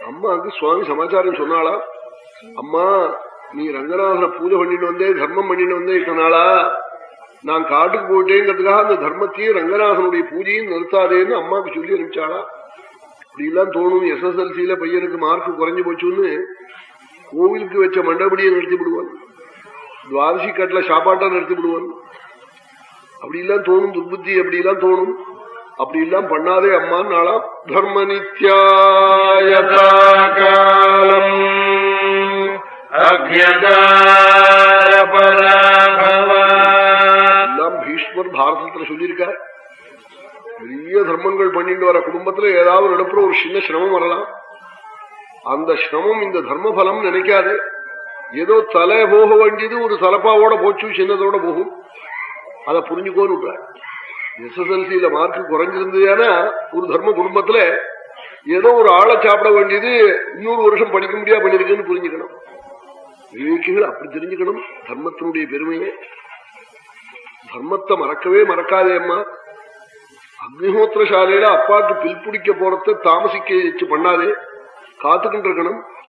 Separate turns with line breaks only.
அம்மாவுக்கு சுவாமி சமாச்சாரம் சொன்னாளா, அம்மா நீ ரங்கநாதனை பூஜை பண்ணிட்டு வந்தே, தர்மம் பண்ணிட்டு வந்தே, இத்தனாளா நான் காட்டுக்கு போயிட்டேங்கிறதுக்காக அந்த தர்மத்தையும் ரங்கநாதனுடைய பூஜையும் நிறுத்தாதேன்னு அம்மாவுக்கு சொல்லி அனுப்பிச்சாளா? அப்படி எல்லாம் தோணும். SSLC பையனுக்கு மார்க் குறைஞ்சு போச்சுன்னு கோவிலுக்கு வச்ச மண்டபடியை நிறுத்தி விடுவான், துவாதசி கட்டல சாப்பாட்டா நிறுத்தி விடுவான். அப்படி எல்லாம் தோணும், துர்புத்தி அப்படி எல்லாம் தோணும். அப்படி எல்லாம் பண்ணாதே அம்மான் நாளா. தர்ம நித்யாயதாகாலம் எல்லாம் பீஷ்மர் பாரதத்துல சொல்லியிருக்கார். பெரிய தர்மங்கள் பண்ணிட்டு வர குடும்பத்துல ஏதாவது நடப்புற ஒரு சின்ன சிரமம் வரலாம். அந்த சிரமம் இந்த தர்ம பலம் நினைக்காது. ஏதோ தலை போக வேண்டியது ஒரு தலப்பாவோட போச்சு, சின்னதோட போகும். அதை புரிஞ்சுக்கோன்னு SSLC மார்க்கு குறைஞ்சிருந்ததுன்னா ஒரு தர்ம குடும்பத்துல ஏதோ ஒரு ஆளை சாப்பிட வேண்டியது 200 வருஷம் படிக்க முடியா பண்ணிருக்குன்னு புரிஞ்சுக்கணும். விவேகிகள் அப்படி தெரிஞ்சுக்கணும் தர்மத்தினுடைய பெருமையே. தர்மத்தை மறக்கவே மறக்காதே அம்மா. அக்னிஹோத்திர சாலையில அப்பாவுக்கு பில் பிடிக்க போறத தாமசிக்க வச்சு பண்ணாதே, காத்துக்கிட்டு இருக்கணும்.